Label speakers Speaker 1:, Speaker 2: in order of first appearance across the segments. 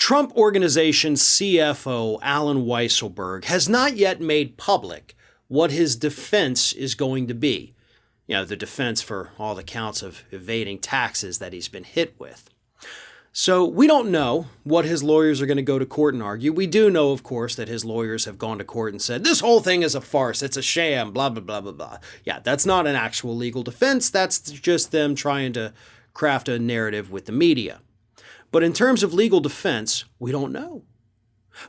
Speaker 1: Trump Organization CFO Allen Weisselberg has not yet made public what his defense is going to be. The defense for all the counts of evading taxes that he's been hit with. So we don't know what his lawyers are going to go to court and argue. We do know, of course, that his lawyers have gone to court and said, this whole thing is a farce, it's a sham, blah, blah, blah, blah, blah. Yeah, that's not an actual legal defense. That's just them trying to craft a narrative with the media. But in terms of legal defense, we don't know.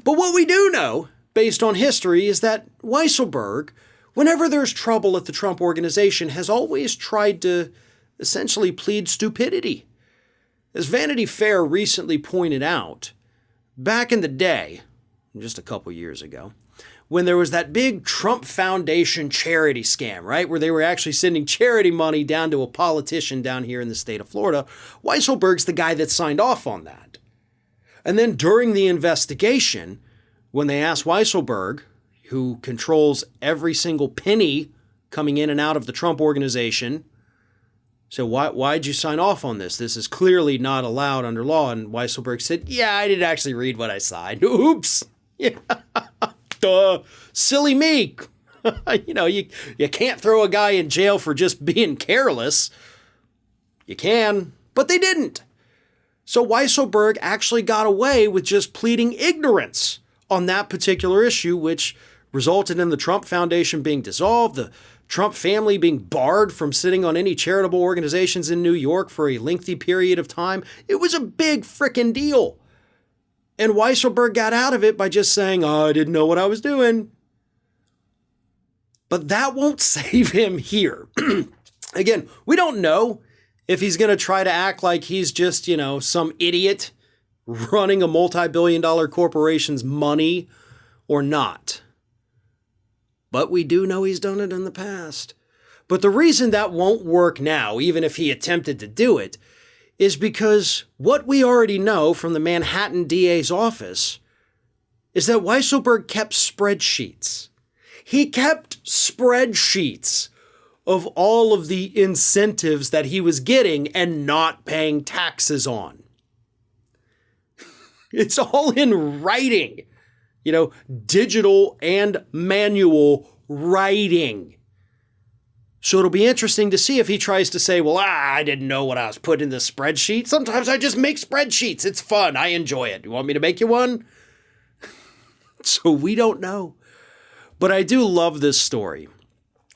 Speaker 1: But what we do know, based on history, is that Weisselberg, whenever there's trouble at the Trump Organization, has always tried to essentially plead stupidity. As Vanity Fair recently pointed out, back in the day, just a couple years ago, when there was that big Trump Foundation charity scam, right, where they were actually sending charity money down to a politician down here in the state of Florida, Weisselberg's the guy that signed off on that. And then during the investigation, when they asked Weisselberg, who controls every single penny coming in and out of the Trump Organization, so why'd you sign off on this? This is clearly not allowed under law. And Weisselberg said, yeah, I didn't actually read what I signed. Oops. Yeah. Duh. Silly me. You can't throw a guy in jail for just being careless. You can, but they didn't. So Weisselberg actually got away with just pleading ignorance on that particular issue, which resulted in the Trump Foundation being dissolved, the Trump family being barred from sitting on any charitable organizations in New York for a lengthy period of time. It was a big frickin' deal. And Weisselberg got out of it by just saying, I didn't know what I was doing. But that won't save him here. Again, we don't know if he's going to try to act like he's just, some idiot running a multi-billion-dollar corporation's money or not. But we do know he's done it in the past. But the reason that won't work now, even if he attempted to do it, is because what we already know from the Manhattan DA's office is that Weisselberg kept spreadsheets. He kept spreadsheets of all of the incentives that he was getting and not paying taxes on. It's all in writing. Digital and manual writing. So it'll be interesting to see if he tries to say, well, I didn't know what I was putting in the spreadsheet. Sometimes I just make spreadsheets. It's fun. I enjoy it. You want me to make you one? So we don't know. But I do love this story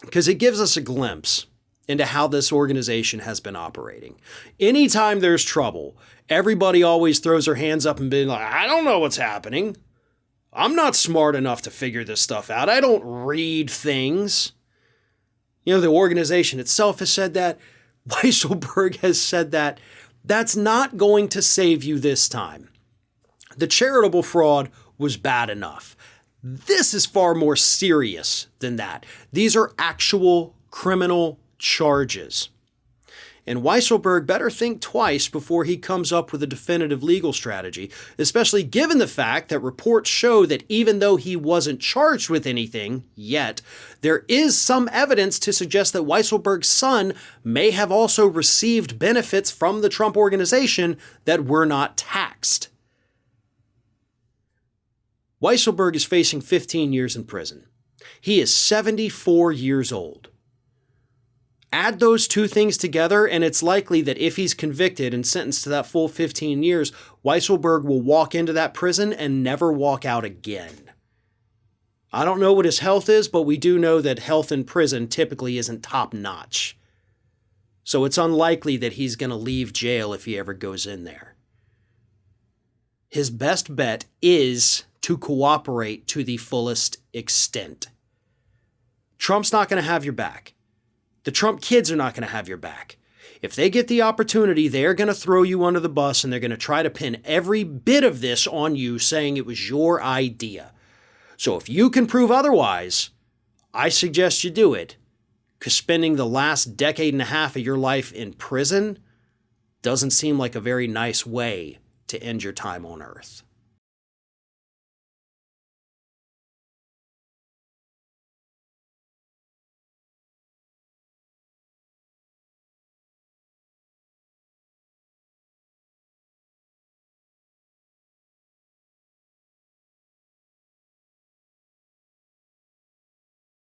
Speaker 1: because it gives us a glimpse into how this organization has been operating. Anytime there's trouble, everybody always throws their hands up and be like, I don't know what's happening. I'm not smart enough to figure this stuff out. I don't read things. The organization itself has said that. Weisselberg has said that. That's not going to save you this time. The charitable fraud was bad enough. This is far more serious than that. These are actual criminal charges. And Weisselberg better think twice before he comes up with a definitive legal strategy, especially given the fact that reports show that even though he wasn't charged with anything yet, there is some evidence to suggest that Weisselberg's son may have also received benefits from the Trump Organization that were not taxed. Weisselberg is facing 15 years in prison. He is 74 years old. Add those two things together, and it's likely that if he's convicted and sentenced to that full 15 years, Weisselberg will walk into that prison and never walk out again. I don't know what his health is, but we do know that health in prison typically isn't top-notch. So it's unlikely that he's going to leave jail if he ever goes in there. His best bet is to cooperate to the fullest extent. Trump's not going to have your back. The Trump kids are not going to have your back. If they get the opportunity, they're going to throw you under the bus and they're going to try to pin every bit of this on you, saying it was your idea. So if you can prove otherwise, I suggest you do it, because spending the last decade and a half of your life in prison doesn't seem like a very nice way to end your time on Earth.